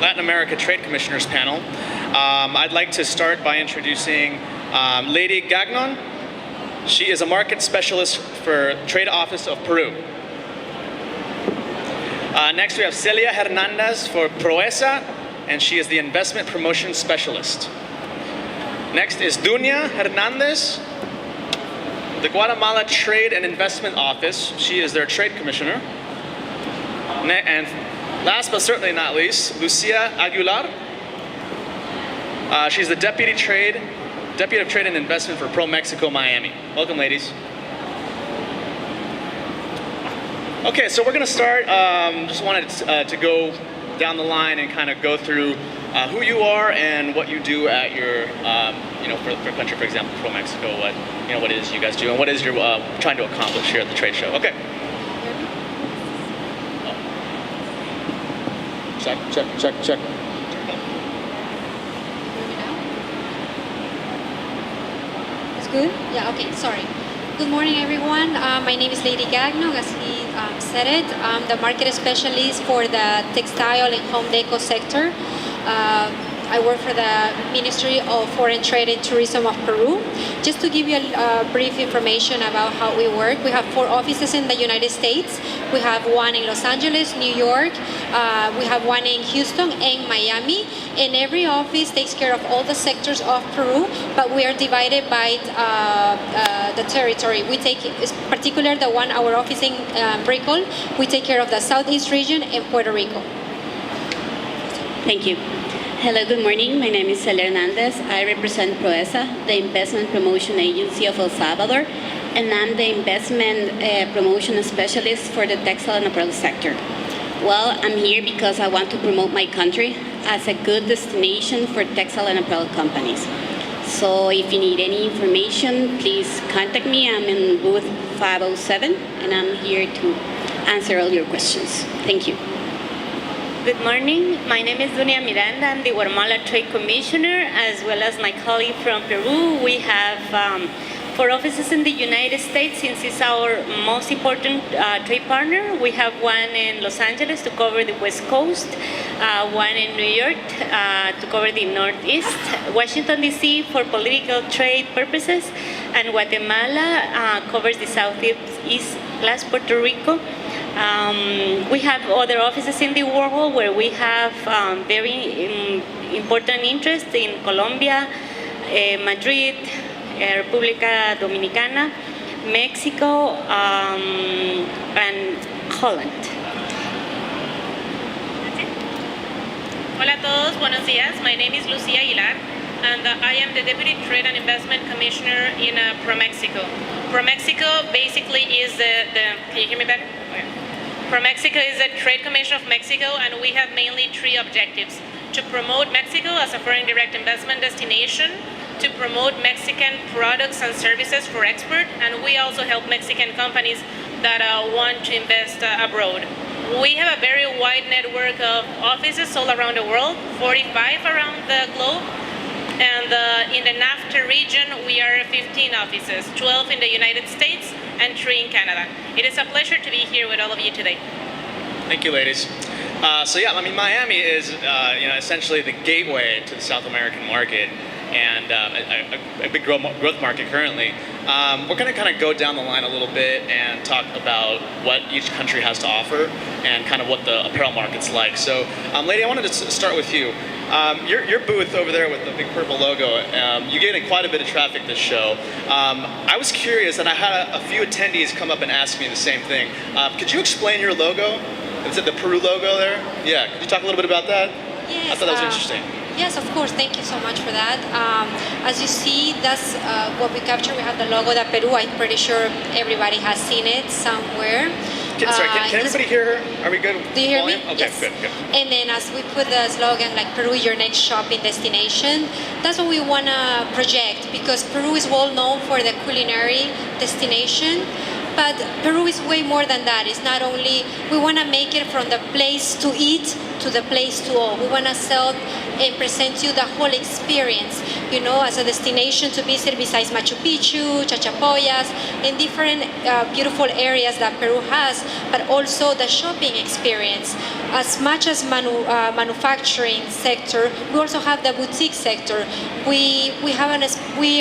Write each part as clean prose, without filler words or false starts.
Latin America Trade Commissioners panel. I'd like to start by introducing Lady Gagnon. She is a market specialist for Trade Office of Peru. Next we have Celia Hernandez for PROESA, and she is the investment promotion specialist. Next is Dunia Hernandez, the Guatemala Trade and Investment Office. She is their trade commissioner. And last but certainly not least, Lucia Aguilar. She's the Deputy of Trade and Investment for Pro Mexico Miami. Welcome, ladies. Okay, so we're going to start. Just wanted to go down the line and kind of go through who you are and what you do at your, for country, for example, Pro Mexico. What it is you guys do and what is you're trying to accomplish here at the trade show. Okay. Check. It's good? Yeah, okay, sorry. Good morning, everyone. My name is Lady Gagnon, as he said it. I'm the market specialist for the textile and home deco sector. I work for the Ministry of Foreign Trade and Tourism of Peru. Just to give you a brief information about how we work, we have 4 offices in the United States. We have one in Los Angeles, New York. We have one in Houston and Miami. And every office takes care of all the sectors of Peru, but we are divided by the territory. We take, particularly the one, our office in Bricol, we take care of the Southeast region and Puerto Rico. Thank you. Hello, good morning. My name is Celia Hernandez. I represent PROESA, the investment promotion agency of El Salvador, and I'm the investment promotion specialist for the textile and apparel sector. Well, I'm here because I want to promote my country as a good destination for textile and apparel companies. So if you need any information, please contact me. I'm in booth 507, and I'm here to answer all your questions. Thank you. Good morning. My name is Dunia Miranda. I'm the Guatemala Trade Commissioner, as well as my colleague from Peru. We have 4 offices in the United States, since it's our most important trade partner. We have one in Los Angeles to cover the West Coast, one in New York to cover the Northeast, Washington, D.C. for political trade purposes, and Guatemala covers the Southeast plus Puerto Rico. We have other offices in the world where we have very important interest in Colombia, Madrid, República Dominicana, Mexico, and Holland. Hola a todos, buenos días. My name is Lucia Aguilar, and I am the Deputy Trade and Investment Commissioner in ProMexico. ProMexico basically is can you hear me better? Okay. ProMexico is the Trade Commission of Mexico, and we have mainly 3 objectives: to promote Mexico as a foreign direct investment destination, to promote Mexican products and services for export, and we also help Mexican companies that want to invest abroad. We have a very wide network of offices all around the world, 45 around the globe. And in the NAFTA region, we are 15 offices, 12 in the United States and 3 in Canada. It is a pleasure to be here with all of you today. Thank you, ladies. Miami is essentially the gateway to the South American market, and a big growth market currently. We're going to kind of go down the line a little bit and talk about what each country has to offer and kind of what the apparel market's like. So, lady, I wanted to start with you. Your booth over there with the big purple logo, you gained quite a bit of traffic this show. I was curious, and I had a few attendees come up and ask me the same thing. Could you explain your logo? Is it the Peru logo there? Yeah, could you talk a little bit about that? Yes, I thought that was interesting. Yes, of course. Thank you so much for that. As you see, that's what we capture. We have the logo de Peru. I'm pretty sure everybody has seen it somewhere. Can everybody hear her? Are we good? Do you hear volume? me? Okay, yes. good. And then as we put the slogan like Peru, your next shopping destination, that's what we want to project, because Peru is well known for the culinary destination. But Peru is way more than that. It's not only, we want to make it from the place to eat to the place to own. We want to sell and present you the whole experience, you know, as a destination to visit besides Machu Picchu, Chachapoyas, and different beautiful areas that Peru has, but also the shopping experience. As much as manufacturing sector, we also have the boutique sector. We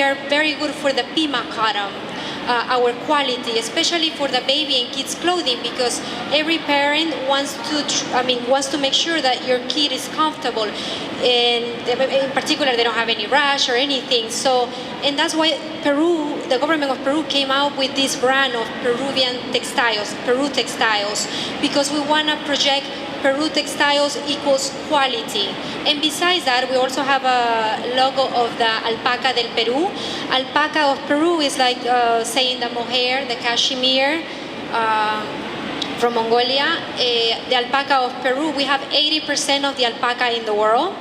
are very good for the Pima cotton. Our quality, especially for the baby and kids clothing, because every parent wants to make sure that your kid is comfortable, and in particular they don't have any rash or anything. So, and that's why Peru, the government of Peru, came out with this brand of Peruvian textiles, Peru Textiles, because we want to project Peru Textiles equals quality. And besides that, we also have a logo of the alpaca del Peru. Alpaca of Peru is like saying the mohair, the cashmere from Mongolia. The alpaca of Peru, we have 80% of the alpaca in the world.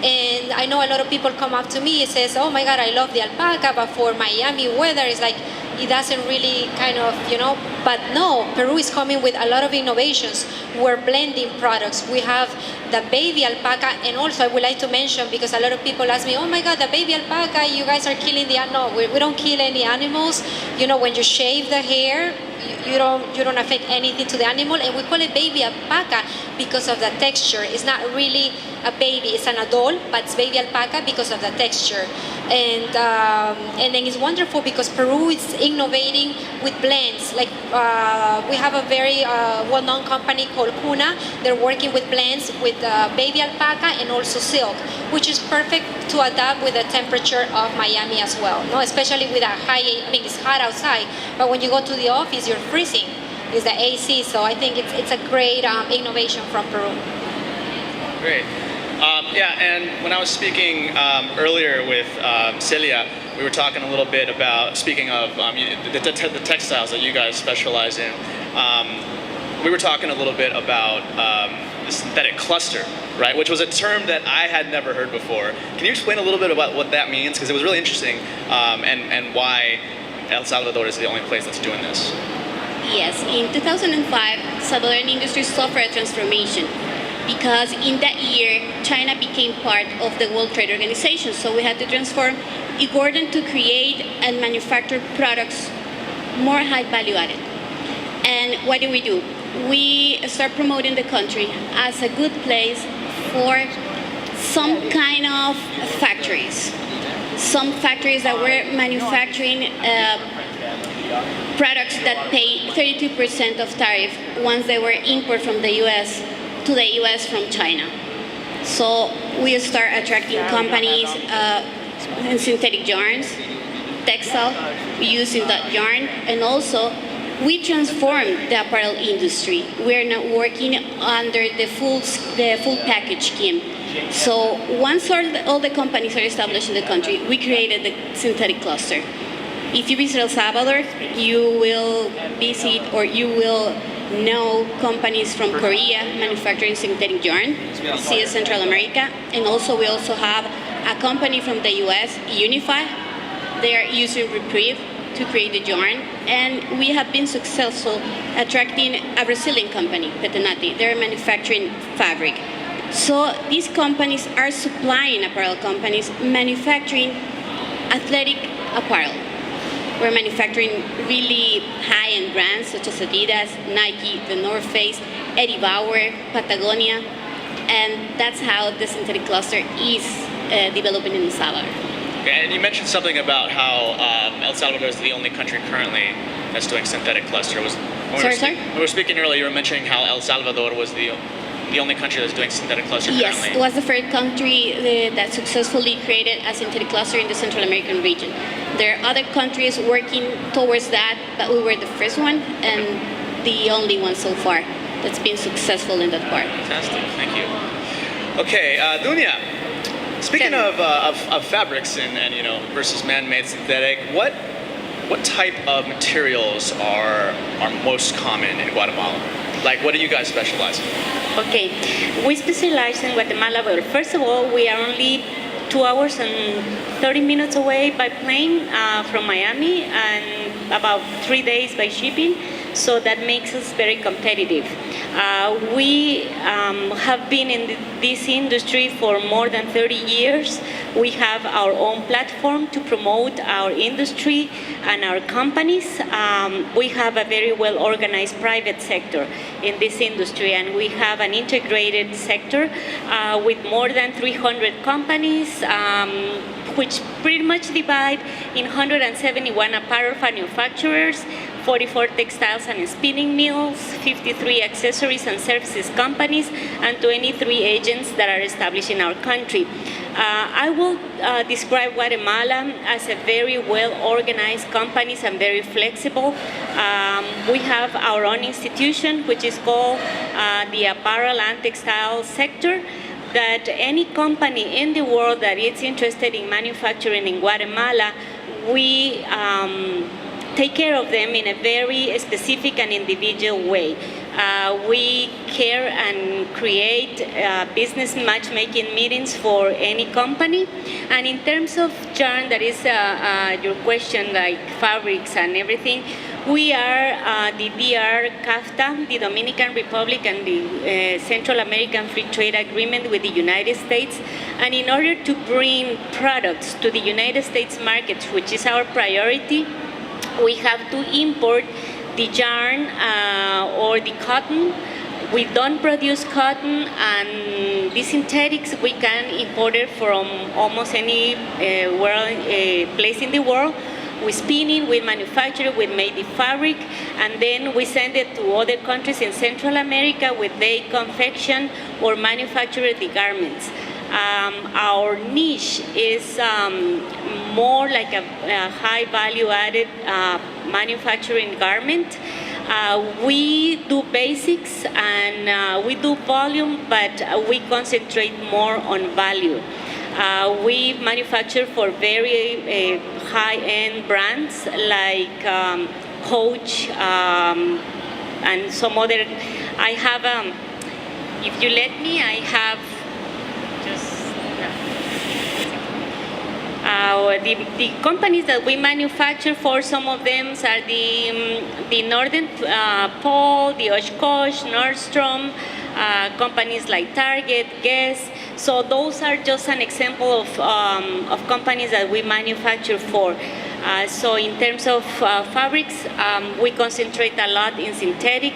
And I know a lot of people come up to me and says, oh my God, I love the alpaca, but for Miami weather, it's like, it doesn't really kind of, you know, but no, Peru is coming with a lot of innovations. We're blending products. We have the baby alpaca, and also I would like to mention, because a lot of people ask me, oh my God, the baby alpaca, you guys are killing the, no, we don't kill any animals. You know, when you shave the hair, you don't affect anything to the animal, and we call it baby alpaca because of the texture. It's not really a baby, it's an adult, but it's baby alpaca because of the texture. And then it's wonderful because Peru is innovating with blends. Like we have a very well-known company called Cuna. They're working with blends with baby alpaca and also silk, which is perfect to adapt with the temperature of Miami as well. No, especially with a high, I mean, it's hot outside, but when you go to the office, you're freezing. It's the AC, so I think it's a great innovation from Peru. Great. Yeah, and when I was speaking earlier with Celia, we were talking a little bit about, speaking of the textiles that you guys specialize in, we were talking a little bit about the synthetic cluster, right? Which was a term that I had never heard before. Can you explain a little bit about what that means? Because it was really interesting, and why El Salvador is the only place that's doing this. Yes, in 2005, Salvadoran industry suffered a transformation because in that year, China became part of the World Trade Organization. So we had to transform in order to create and manufacture products more high value added. And what do? We start promoting the country as a good place for some kind of factories. Some factories that were manufacturing products that pay 32% of tariff once they were imported from the US to the US from China. So we start attracting companies in synthetic yarns, textile, using that yarn, and also we transformed the apparel industry. We are now working under the full package scheme. So once all the companies are established in the country, we created the synthetic cluster. If you visit El Salvador, you will visit or you will know companies from Korea manufacturing synthetic yarn, see Central America, and also we also have a company from the US, Unify. They are using Reprieve to create the yarn, and we have been successful attracting a Brazilian company, Petenati. They're manufacturing fabric. So these companies are supplying apparel companies manufacturing athletic apparel. We're manufacturing really high-end brands such as Adidas, Nike, the North Face, Eddie Bauer, Patagonia, and that's how the synthetic cluster is developing in El Salvador. And you mentioned something about how El Salvador is the only country currently that's doing synthetic cluster. Sorry? When we were speaking earlier, you were mentioning how El Salvador was the only country that's doing synthetic cluster yes, currently. Yes, it was the first country that successfully created a synthetic cluster in the Central American region. There are other countries working towards that, but we were the first one and the only one so far that's been successful in that part. Fantastic, thank you. Okay, Dunia, speaking of fabrics and you know versus man-made synthetic, what type of materials are most common in Guatemala? Like, what do you guys specialize in? Okay, we specialize in Guatemala. Well, first of all, we are only 2 hours and 30 minutes away by plane from Miami, and about 3 days by shipping. So that makes us very competitive. We have been in this industry for more than 30 years. We have our own platform to promote our industry and our companies. We have a very well organized private sector in this industry, and we have an integrated sector with more than 300 companies, which pretty much divide in 171 apparel manufacturers, 44 textiles and spinning mills, 53 accessories and services companies, and 23 agents that are established in our country. I will describe Guatemala as a very well-organized companies and very flexible. We have our own institution, which is called the Apparel and Textile Sector, that any company in the world that is interested in manufacturing in Guatemala, we take care of them in a very specific and individual way. We care and create business matchmaking meetings for any company. And in terms of yarn, that is your question, like fabrics and everything, we are the DR CAFTA, the Dominican Republic, and the Central American Free Trade Agreement with the United States. And in order to bring products to the United States market, which is our priority, we have to import the yarn or the cotton. We don't produce cotton, and the synthetics we can import it from almost any place in the world. We spin it, we manufacture it, we make the fabric, and then we send it to other countries in Central America where they confection or manufacture the garments. Our niche is more like a high value added manufacturing garment. We do basics and we do volume, but we concentrate more on value. We manufacture for very high-end brands like Coach and some other. I have, if you let me, I have just. The companies that we manufacture for, some of them are the Northern Pole, the Oshkosh, Nordstrom, companies like Target, Guess. So those are just an example of companies that we manufacture for. So in terms of fabrics, we concentrate a lot in synthetic.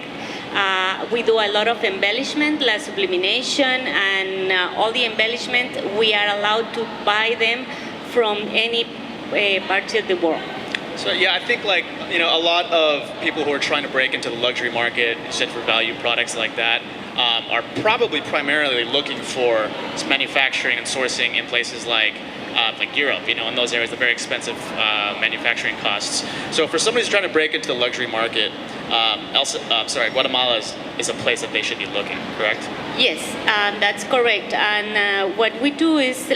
We do a lot of embellishment, like sublimation, and all the embellishment, we are allowed to buy them from any part of the world. So yeah, I think a lot of people who are trying to break into the luxury market, set for value products like that, are probably primarily looking for manufacturing and sourcing in places like Europe, in those areas, the very expensive manufacturing costs. So for somebody who's trying to break into the luxury market, Guatemala is a place that they should be looking, correct? Yes, that's correct. And what we do is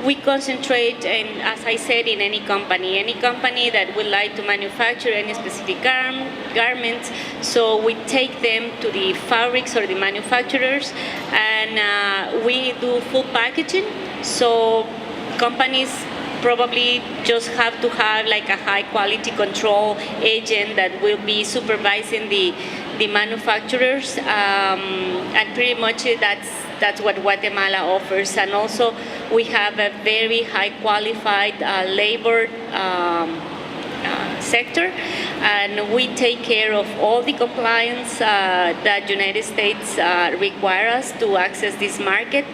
we concentrate, and as I said, in any company that would like to manufacture any specific garments. So we take them to the fabrics or the manufacturers, and we do full packaging. So companies probably just have to have a high quality control agent that will be supervising the manufacturers, and pretty much that's what Guatemala offers. And also we have a very high qualified labor sector, and we take care of all the compliance that United States require us to access this market.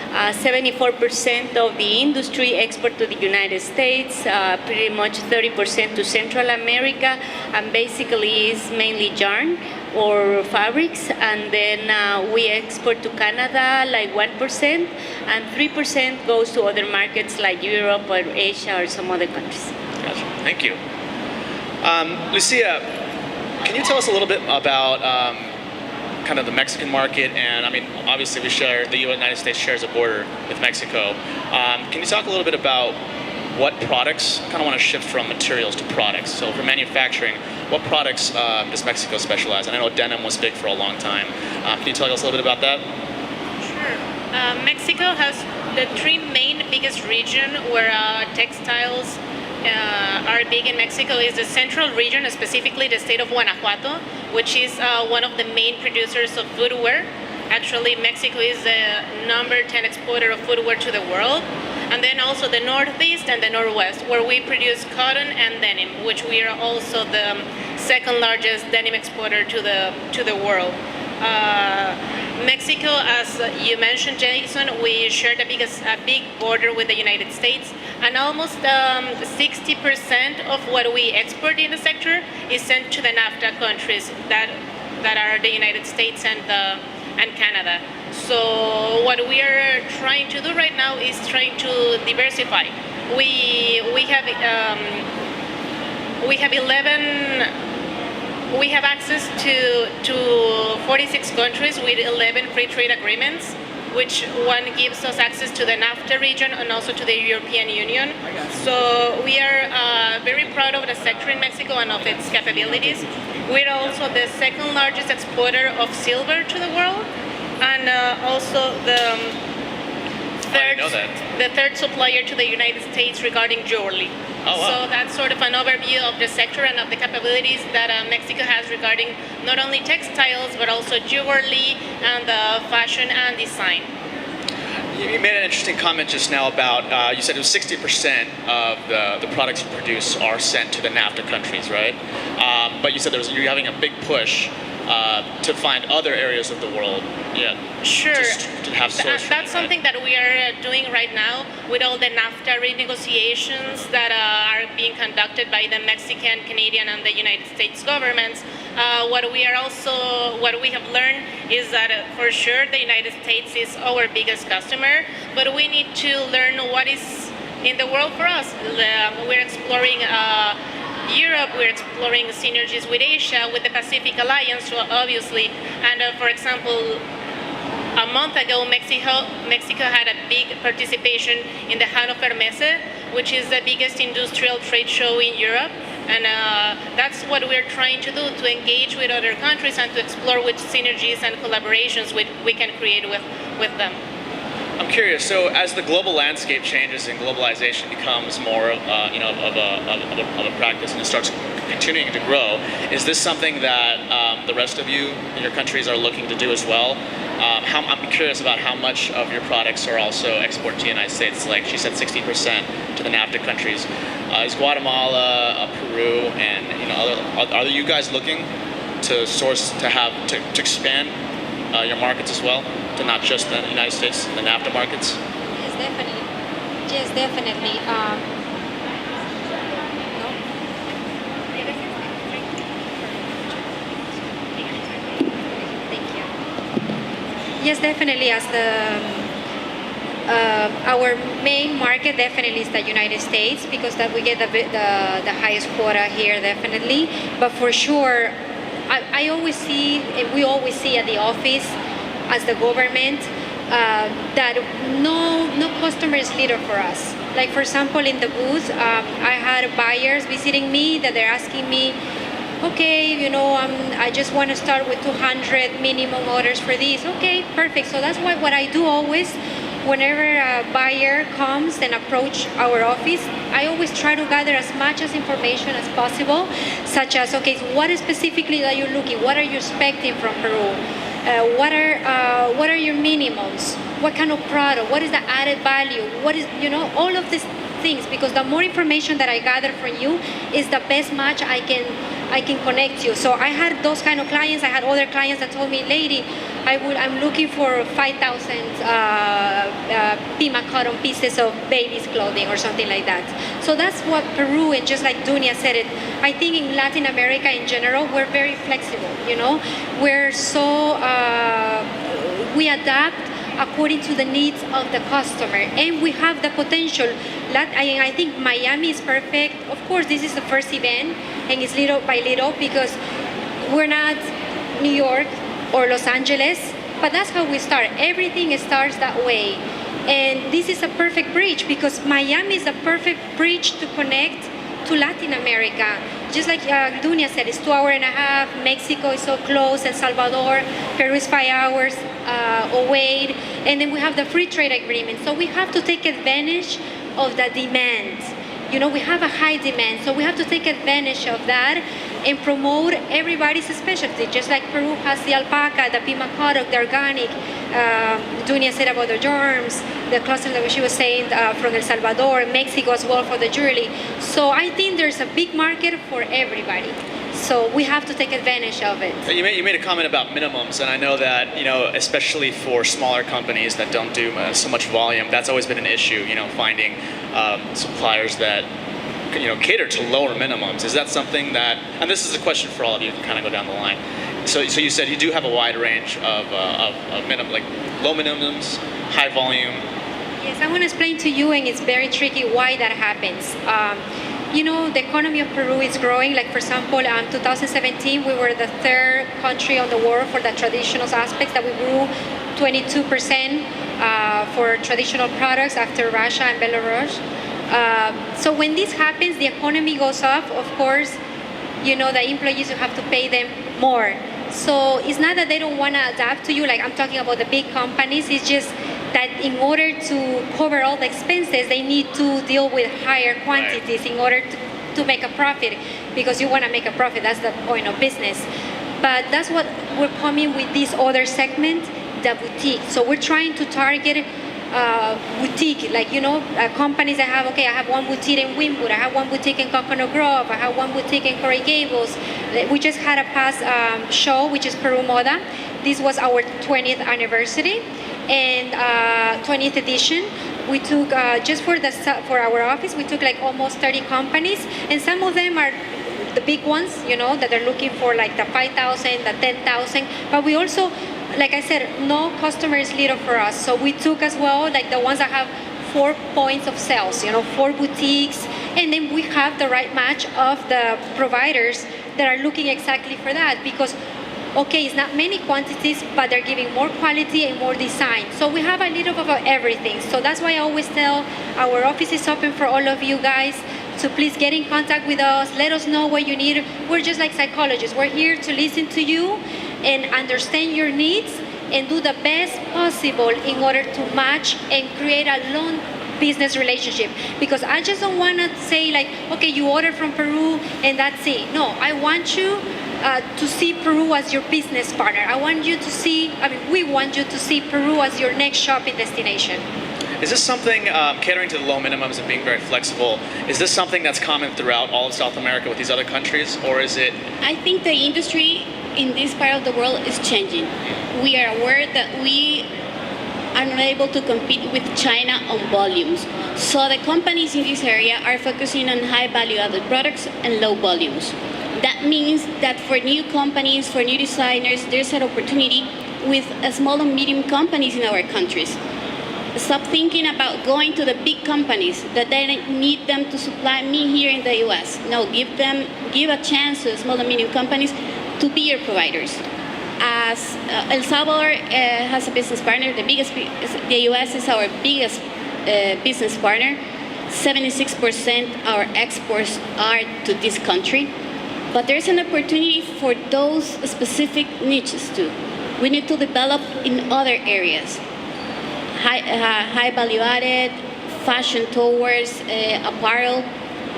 74% of the industry export to the United States, pretty much 30% to Central America, and basically is mainly yarn or fabrics, and then we export to Canada 1%, and 3% goes to other markets like Europe or Asia or some other countries. Gotcha. Thank you. Lucia, can you tell us a little bit about kind of the Mexican market? And obviously the United States shares a border with Mexico. Can you talk a little bit about what products, kind of want to shift from materials to products. So for manufacturing, what products does Mexico specialize in? I know denim was big for a long time. Can you tell us a little bit about that? Sure. Mexico has the three main biggest region where textiles are big in Mexico is the central region, specifically the state of Guanajuato, which is one of the main producers of footwear. Actually, Mexico is the number 10 exporter of footwear to the world. And then also the Northeast and the Northwest, where we produce cotton and denim, which we are also the second largest denim exporter to the world. Mexico, as you mentioned, Jason, we share a big border with the United States, and almost 60% of what we export in the sector is sent to the NAFTA countries that are the United States and Canada. So what we are trying to do right now is trying to diversify. We have access to 46 countries with 11 free trade agreements, which one gives us access to the NAFTA region and also to the European Union. So we are very proud of the sector in Mexico and of its capabilities. We're also the second largest exporter of silver to the world, and also the third supplier to the United States regarding jewelry. Oh, wow. So that's sort of an overview of the sector and of the capabilities that Mexico has regarding not only textiles but also jewelry and fashion and design. You made an interesting comment just now about, you said it was 60% of the products you produce are sent to the NAFTA countries, right? But you said you're having a big push to find other areas of the world. Yeah. Sure. Just to have source. That's something that we are doing right now with all the NAFTA renegotiations that are being conducted by the Mexican, Canadian, and the United States governments. What we have learned is that for sure the United States is our biggest customer, but we need to learn what is in the world for us. We're exploring Europe, we're exploring synergies with Asia, with the Pacific Alliance, obviously. And for example, a month ago, Mexico had a big participation in the Hannover Messe, which is the biggest industrial trade show in Europe. And that's what we're trying to do, to engage with other countries and to explore which synergies and collaborations we can create with them. I'm curious. So, as the global landscape changes and globalization becomes more, of a practice, and it starts continuing to grow, is this something that the rest of you in your countries are looking to do as well? I'm curious about how much of your products are also exported to the United States. Like she said, 60% to the NAFTA countries. Is Guatemala, Peru, and are you guys looking to source to expand your markets as well, to not just the United States, the NAFTA markets? Yes, definitely. Yes, definitely. Thank you. Yes, definitely. As our main market definitely is the United States, because that we get the highest quota here, definitely. But for sure, I always see, and we always see at the office, as the government, that no customer is leader for us. Like for example, in the booth, I had buyers visiting me that they're asking me, okay, I just want to start with 200 minimum orders for these. Okay, perfect. So that's what I do always. Whenever a buyer comes and approach our office, I always try to gather as much information as possible, such as, okay, so what specifically are you looking? What are you expecting from Peru? What are your minimums? What kind of product? What is the added value? What is, all of these things, because the more information that I gather from you is the best match I can connect you. So I had those kind of clients. I had other clients that told me, lady, I'm looking for 5,000 Pima cotton pieces of baby's clothing or something like that. So that's what Peru, and just like Dunia said it, I think in Latin America in general, we're very flexible, We're so, we adapt according to the needs of the customer, and we have the potential. I think Miami is perfect. Of course, this is the first event, and it's little by little, because we're not New York or Los Angeles, but that's how we start. Everything starts that way. And this is a perfect bridge, because Miami is a perfect bridge to connect to Latin America. Just like Dunia said, it's 2.5 hours. Mexico is so close, El Salvador, Peru is 5 hours away, and then we have the free trade agreement. So we have to take advantage of the demand. We have a high demand, so we have to take advantage of that and promote everybody's specialty. Just like Peru has the alpaca, the pima cotton, the organic. Dunia said about the germs, the cluster that she was saying from El Salvador, Mexico as well for the jewelry. So I think there's a big market for everybody. So we have to take advantage of it. You made a comment about minimums, and I know that especially for smaller companies that don't do so much volume, that's always been an issue. Finding suppliers that cater to lower minimums. Is that something that? And this is a question for all of you. Kind of go down the line. So you said you do have a wide range of minimum, like low minimums, high volume. Yes, I want to explain to you, and it's very tricky why that happens. The economy of Peru is growing. Like, for example, 2017, we were the third country on the world for the traditional aspects, that we grew 22% for traditional products after Russia and Belarus. So when this happens, the economy goes up. Of course, the employees, you have to pay them more. So it's not that they don't want to adapt to you. Like, I'm talking about the big companies. It's just that in order to cover all the expenses, they need to deal with higher quantities in order to make a profit, because you want to make a profit. That's the point of business. But that's what we're coming with this other segment, the boutique. So we're trying to target boutique, like companies that have, I have one boutique in Wynwood, I have one boutique in Coconut Grove, I have one boutique in Coral Gables. We just had a past show, which is Peru Moda. This was our 20th anniversary and 20th edition. We took just for our office, we took like almost 30 companies, and some of them are the big ones, that they're looking for like the 5,000, the 10,000. But we also, like I said, no customer is little for us. So we took as well like the ones that have 4 points of sales, 4 boutiques, and then we have the right match of the providers that are looking exactly for that, because it's not many quantities, but they're giving more quality and more design. So we have a little bit of everything. So that's why I always tell our office is open for all of you guys. So please get in contact with us. Let us know what you need. We're just like psychologists. We're here to listen to you and understand your needs and do the best possible in order to match and create a long business relationship. Because I just don't want to say like, you order from Peru and that's it. No, I want you to see Peru as your business partner. We want you to see Peru as your next shopping destination. Is this something, catering to the low minimums and being very flexible, is this something that's common throughout all of South America with these other countries, or is it? I think the industry in this part of the world is changing. We are aware that we are not able to compete with China on volumes. So the companies in this area are focusing on high value-added products and low volumes. That means that for new companies, for new designers, there's an opportunity with small and medium companies in our countries. Stop thinking about going to the big companies that they need them to supply me here in the US. No, give a chance to small and medium companies to be your providers. As El Salvador has a business partner, the US is our biggest business partner. 76% our exports are to this country. But there's an opportunity for those specific niches too. We need to develop in other areas. High value added, fashion towards apparel.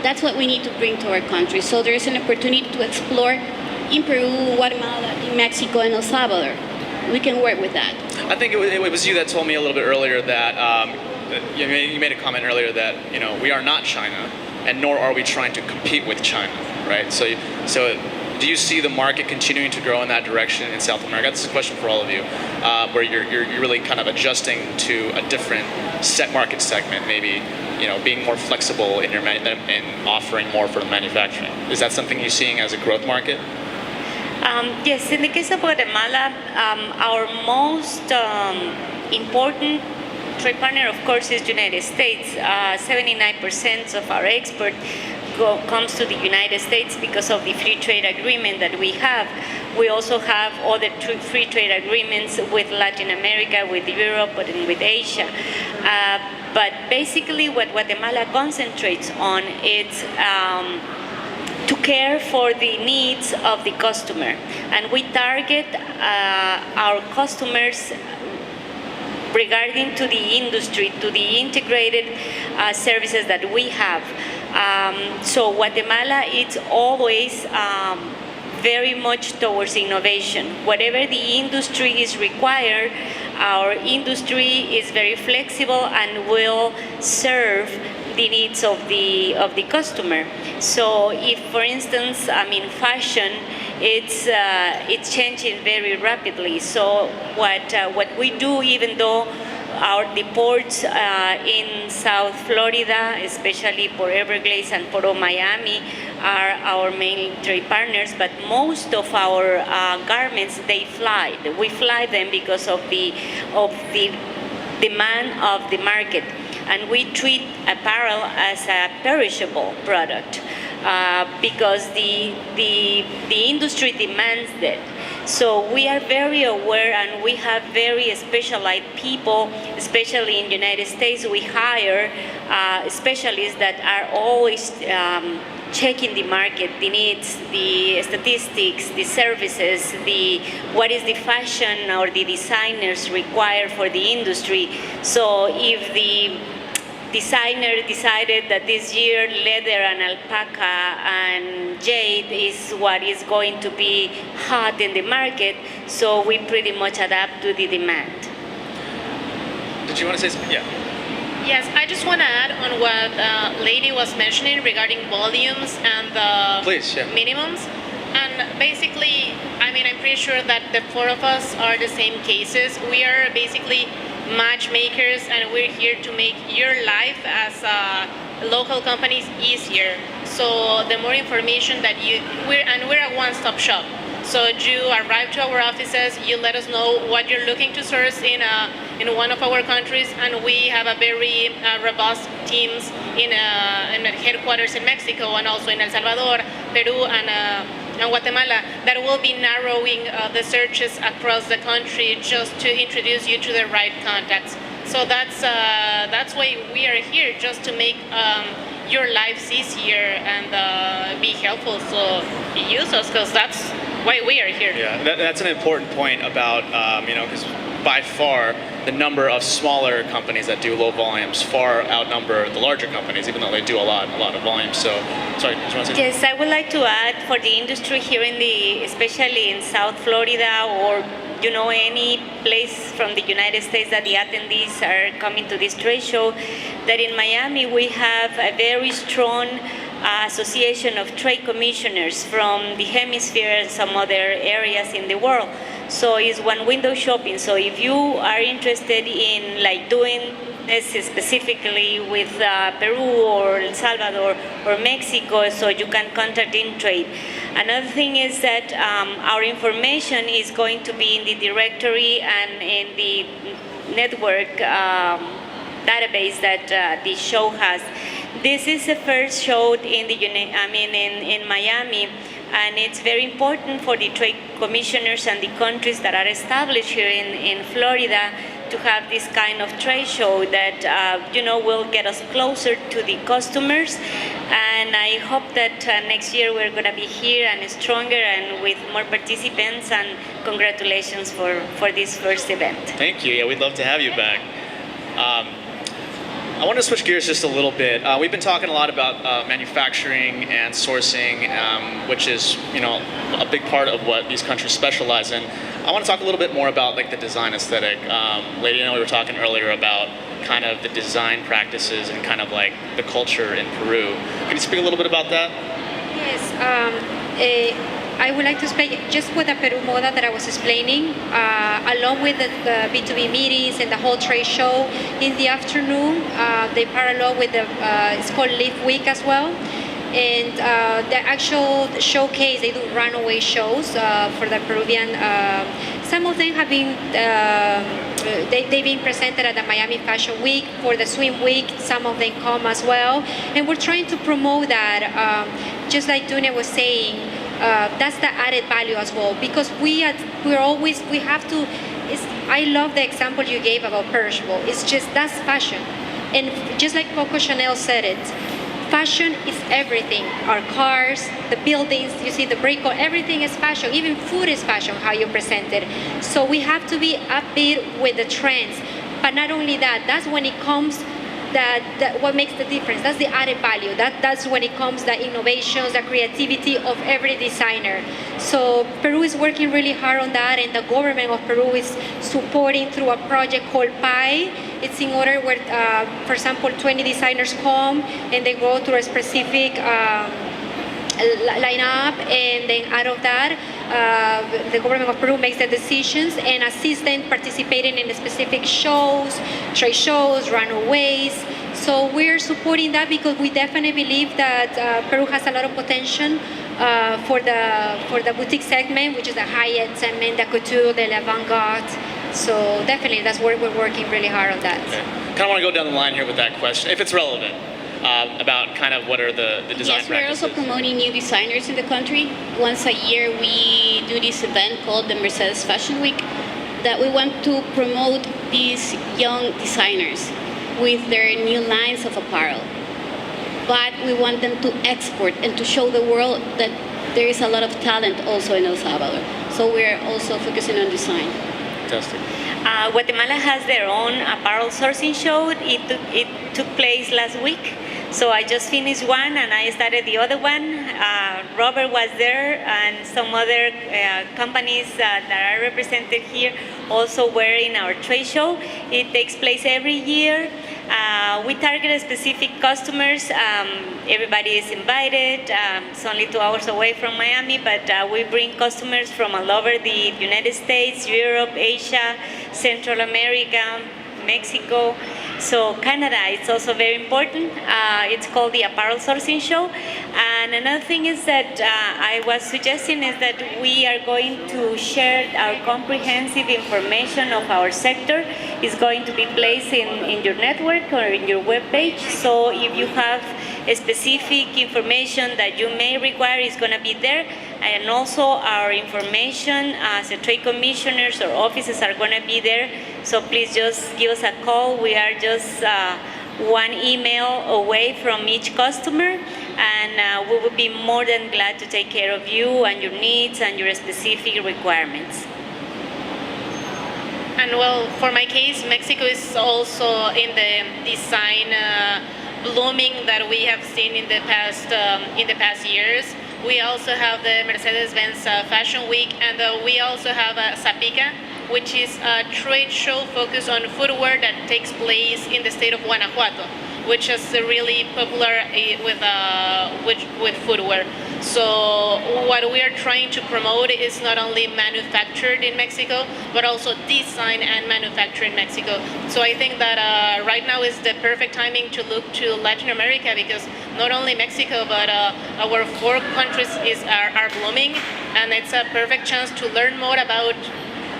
That's what we need to bring to our country. So there's an opportunity to explore in Peru, Guatemala, in Mexico, and El Salvador. We can work with that. I think it was you that told me a little bit earlier that you made a comment earlier that we are not China, and nor are we trying to compete with China, right? So do you see the market continuing to grow in that direction in South America? That's a question for all of you, where you're really kind of adjusting to a different market segment, maybe being more flexible in in offering more for the manufacturing. Is that something you're seeing as a growth market? Yes, in the case of Guatemala, our most important trade partner, of course, is United States. 79% of our export comes to the United States because of the free trade agreement that we have. We also have other free trade agreements with Latin America, with Europe, and with Asia. But basically what Guatemala concentrates on is to care for the needs of the customer. And we target our customers regarding to the industry, to the integrated services that we have. So Guatemala is always very much towards innovation. Whatever the industry is required, our industry is very flexible and will serve the needs of the customer. So if, for instance, fashion, it's changing very rapidly. So what we do, even though the ports in South Florida, especially Port Everglades and Port of Miami, are our main trade partners, but most of our garments, they fly. We fly them because of the demand of the market. And we treat apparel as a perishable product because the industry demands it. So we are very aware, and we have very specialized people, especially in the United States. We hire specialists that are always checking the market, the needs, the statistics, the services, what is the fashion or the designers required for the industry. So if the designer decided that this year leather and alpaca and jade is what is going to be hot in the market, so we pretty much adapt to the demand. Did you want to say something? Yeah. Yes, I just want to add on what Lady was mentioning regarding volumes and the Please, yeah. minimums. And basically, I'm pretty sure that the four of us are the same cases. We are basically matchmakers, and we're here to make your life as local companies easier. So the more information that we're a one-stop shop. So you arrive to our offices, you let us know what you're looking to source in one of our countries, and we have a very robust teams in headquarters in Mexico and also in El Salvador, Peru, and Guatemala that will be narrowing the searches across the country just to introduce you to the right contacts. So that's why we are here, just to make your lives easier and be helpful. So use us, because that's why we are here. Yeah, that's an important point about, because by far the number of smaller companies that do low volumes far outnumber the larger companies, even though they do a lot of volume. So, sorry, did you want to say? Yes, I would like to add for the industry here especially in South Florida, or any place from the United States that the attendees are coming to this trade show, that in Miami we have a very strong association of trade commissioners from the hemisphere and some other areas in the world. So it's one window shopping. So if you are interested in doing this specifically with Peru or El Salvador or Mexico, so you can contact InTrade. Another thing is that our information is going to be in the directory and in the network database that the show has. This is the first show in in Miami, and it's very important for the trade commissioners and the countries that are established here in Florida to have this kind of trade show that will get us closer to the customers. And I hope that next year we're going to be here and stronger and with more participants. And congratulations for this first event. Thank you. Yeah, we'd love to have you back. I want to switch gears just a little bit. We've been talking a lot about manufacturing and sourcing, which is a big part of what these countries specialize in. I want to talk a little bit more about the design aesthetic. Lady, we were talking earlier about kind of the design practices and kind of the culture in Peru. Can you speak a little bit about that? Yes. I would like to explain just with the Peru Moda that I was explaining, along with the B2B meetings and the whole trade show. In the afternoon, they parallel with it's called Live Week as well. And the actual showcase, they do runaway shows for the Peruvian. Some of them have been, they've been presented at the Miami Fashion Week. For the Swim Week, some of them come as well. And we're trying to promote that, just like Dunia was saying, that's the added value as well, because we have to. I love the example you gave about perishable. It's just, that's fashion, and just like Coco Chanel said it, fashion is everything. Our cars, the buildings, you see the break, everything is fashion. Even food is fashion, how you present it. So we have to be upbeat with the trends. But not only that, that's when it comes that what makes the difference. That's the added value. That's when it comes the innovations, the creativity of every designer. So Peru is working really hard on that, and the government of Peru is supporting through a project called PI. It's in order where, for example, 20 designers come and they go through a specific line up, and then out of that, the government of Peru makes the decisions and assists them participating in the specific shows, trade shows, runaways. So we're supporting that because we definitely believe that Peru has a lot of potential for the boutique segment, which is the high-end segment, the couture, the avant-garde. So definitely, that's where we're working really hard on that. Okay. Kind of want to go down the line here with that question, if it's relevant. About kind of what are the design Yes, we're practices. also promoting new designers in the country. Once a year, we do this event called the Mercedes Fashion Week, that we want to promote these young designers with their new lines of apparel. But we want them to export and to show the world that there is a lot of talent also in El Salvador. So we're also focusing on design. Fantastic. Guatemala has their own apparel sourcing show. It took place last week. So I just finished one and I started the other one. Robert was there and some other companies that are represented here also were in our trade show. It takes place every year. We target specific customers. Everybody is invited. It's only 2 hours away from Miami, but we bring customers from all over the United States, Europe, Asia, Central America, Mexico. So Canada, it's also very important. It's called the Apparel Sourcing Show. And another thing is that I was suggesting is that we are going to share our comprehensive information of our sector. It's going to be placed in your network or in your webpage. So if you have a specific information that you may require, it's going to be there. And also our information as a trade commissioners or offices are going to be there. So please just give us a call. We are just one email away from each customer, and we will be more than glad to take care of you and your needs and your specific requirements. And well, for my case, Mexico is also in the design blooming that we have seen in the past years. We also have the Mercedes-Benz Fashion Week, and we also have Zapica, which is a trade show focused on footwear that takes place in the state of Guanajuato, which is really popular with footwear. So what we are trying to promote is not only manufactured in Mexico, but also design and manufacture in Mexico. So I think that right now is the perfect timing to look to Latin America, because not only Mexico, but our 4 countries are blooming, and it's a perfect chance to learn more about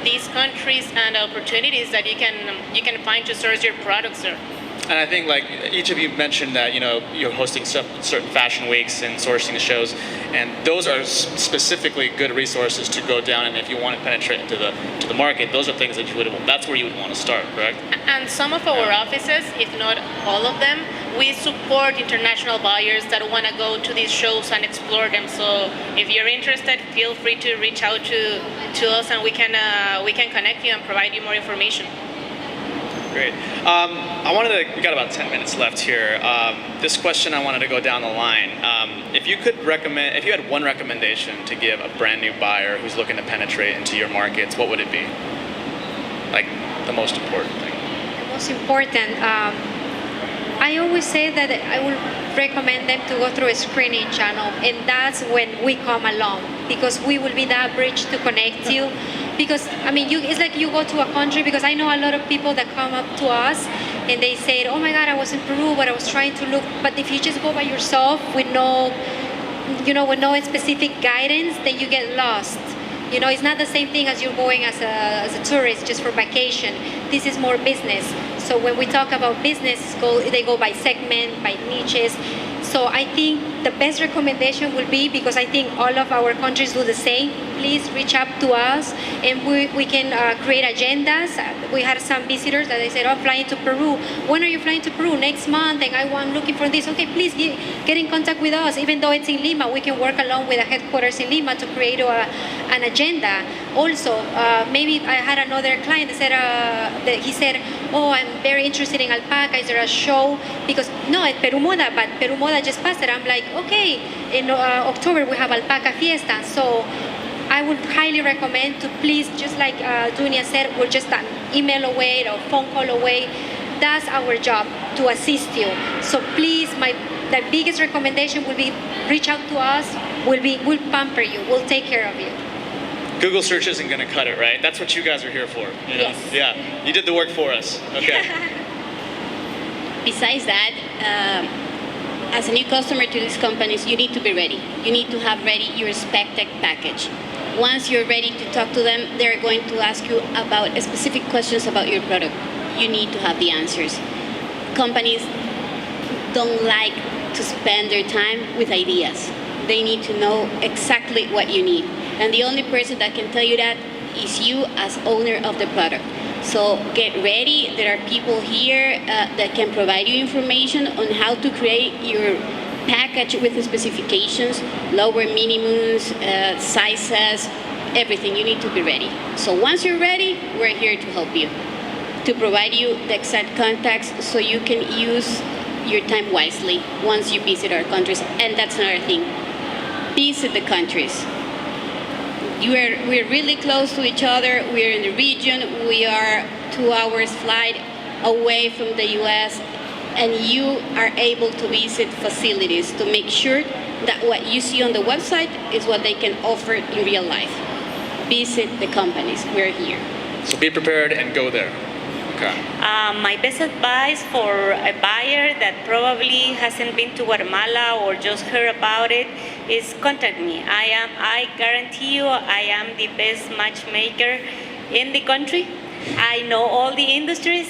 these countries and opportunities that you can find to source your products there. And I think, like, each of you mentioned that, you know, you're hosting certain fashion weeks and sourcing the shows, and those are specifically good resources to go down. And if you want to penetrate into the market, those are things that that's where you would want to start, correct? And some of our offices, if not all of them, we support international buyers that want to go to these shows and explore them. So if you're interested, feel free to reach out to us, and we can connect you and provide you more information. Great. We got about 10 minutes left here. This question, I wanted to go down the line. If you had one recommendation to give a brand new buyer who's looking to penetrate into your markets, what would it be? Like, the most important thing. The most important, I always say that I would recommend them to go through a screening channel, and that's when we come along, because we will be that bridge to connect you. Because, I mean, it's like you go to a country, because I know a lot of people that come up to us and they say, oh my God, I was in Peru, but I was trying to look. But if you just go by yourself with no specific guidance, then you get lost. You know, it's not the same thing as you're going as a tourist just for vacation. This is more business. So when we talk about business, they go by segment, by niches. So I think the best recommendation will be, because I think all of our countries do the same, please reach out to us and we can create agendas. We had some visitors that they said, oh, I'm flying to Peru. When are you flying to Peru? Next month, and I'm looking for this. Okay, please get in contact with us. Even though it's in Lima, we can work along with the headquarters in Lima to create an agenda. Also, maybe I had another client that he said, oh, I'm very interested in alpaca. Is there a show? Because, no, it's Peru Moda, but Peru Moda just passed it. I'm like, okay, in October we have Alpaca Fiesta. So I would highly recommend to please, just like Dunia said, we're just an email away or phone call away. That's our job, to assist you. So please, the biggest recommendation will be reach out to us. We'll pamper you. We'll take care of you. Google search isn't going to cut it, right? That's what you guys are here for. You know? Yes. Yeah, you did the work for us. Okay. Besides that, as a new customer to these companies, you need to be ready. You need to have ready your spec tech package. Once you're ready to talk to them, they're going to ask you about specific questions about your product. You need to have the answers. Companies don't like to spend their time with ideas. They need to know exactly what you need. And the only person that can tell you that is you as owner of the product. So get ready. There are people here that can provide you information on how to create your package with the specifications, lower minimums, sizes, everything. You need to be ready. So once you're ready, we're here to help you, to provide you the exact contacts so you can use your time wisely once you visit our countries. And that's another thing. Visit the countries. We're really close to each other. We're in the region. We are 2 hours flight away from the US, and you are able to visit facilities to make sure that what you see on the website is what they can offer in real life. Visit the companies. We're here. So be prepared and go there. Okay. My best advice for a buyer that probably hasn't been to Guatemala or just heard about it is contact me. I guarantee you I am the best matchmaker in the country. I know all the industries.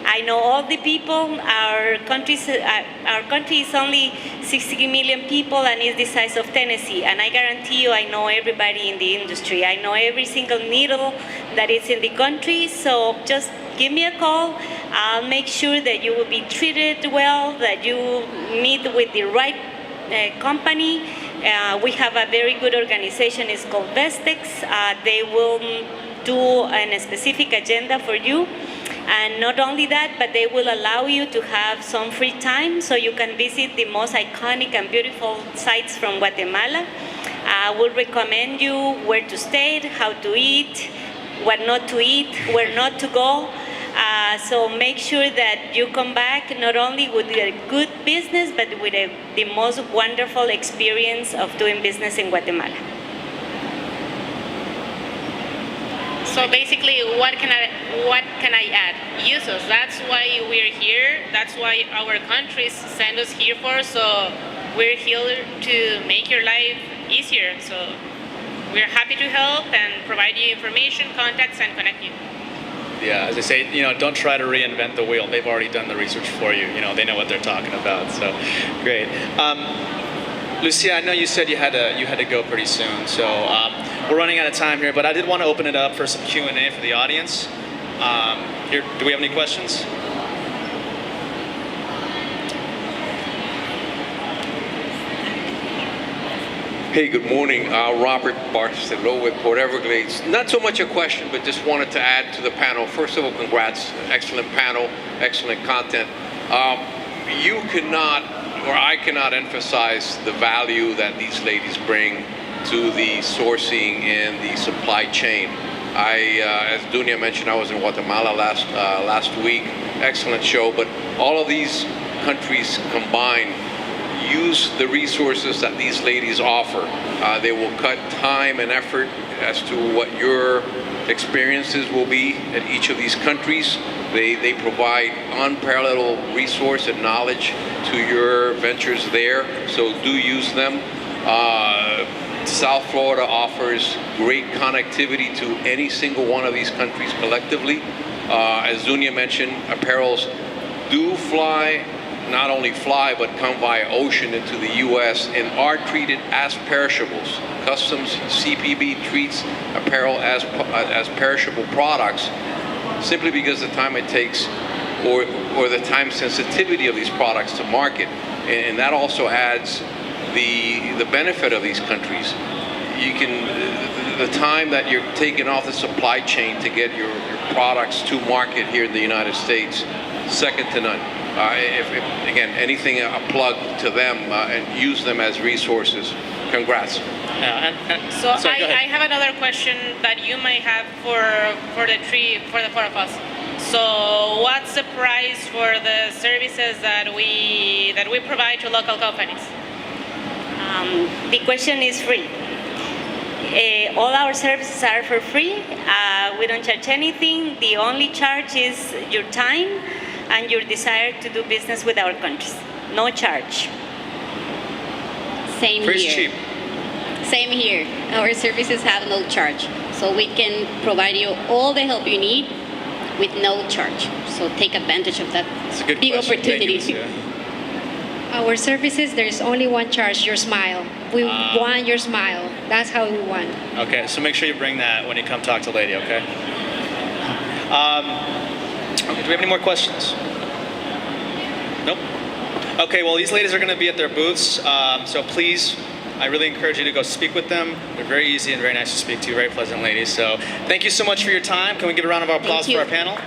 I know all the people. Our country is only 60 million people and is the size of Tennessee. And I guarantee you I know everybody in the industry. I know every single needle that is in the country. So just give me a call. I'll make sure that you will be treated well, that you meet with the right company. We have a very good organization. It's called Vestex. They will do a specific agenda for you. And not only that, but they will allow you to have some free time so you can visit the most iconic and beautiful sites from Guatemala. I will recommend you where to stay, how to eat, what not to eat, where not to go. So make sure that you come back not only with a good business, but with the most wonderful experience of doing business in Guatemala. So basically, what can I add? Use us. That's why we're here. That's why our countries send us here for. So we're here to make your life easier. So we're happy to help and provide you information, contacts, and connect you. Yeah, as I say, don't try to reinvent the wheel. They've already done the research for you. They know what they're talking about. So, great. Lucia, I know you said you had to go pretty soon. So we're running out of time here, but I did want to open it up for some Q&A for the audience. Here, do we have any questions? Hey, good morning. Robert Barcelo with Port Everglades. Not so much a question, but just wanted to add to the panel. First of all, congrats. Excellent panel, excellent content. You cannot, or I cannot emphasize the value that these ladies bring to the sourcing and the supply chain. As Dunia mentioned, I was in Guatemala last week. Excellent show, but all of these countries combined use the resources that these ladies offer. They will cut time and effort as to what your experiences will be at each of these countries. They provide unparalleled resource and knowledge to your ventures there, so do use them. South Florida offers great connectivity to any single one of these countries collectively. As Dunia mentioned, apparels do fly not only fly but come via ocean into the U.S. and are treated as perishables. Customs CPB treats apparel as perishable products simply because the time it takes or the time sensitivity of these products to market. And that also adds the benefit of these countries. You can, the time that you're taking off the supply chain to get your products to market here in the United States, second to none. If again, anything, a plug to them and use them as resources. Congrats. Yeah, So sorry, go ahead. I have another question that you may have for the four of us. So what's the price for the services that we provide to local companies? The question is free. All our services are for free. We don't charge anything. The only charge is your time and your desire to do business with our countries. No charge. Same Free is here. cheap. Same here. Our services have no charge. So we can provide you all the help you need with no charge. So take advantage of that It's a good big question. Thank you, opportunity. Lucia. Our services, there is only one charge, your smile. We want your smile. That's how we want. Okay, so make sure you bring that when you come talk to Lady, okay? Okay, do we have any more questions? Nope. Okay, well, these ladies are going to be at their booths, so please, I really encourage you to go speak with them. They're very easy and very nice to speak to, very pleasant ladies. So thank you so much for your time. Can we give a round of applause Thank for you. our panel?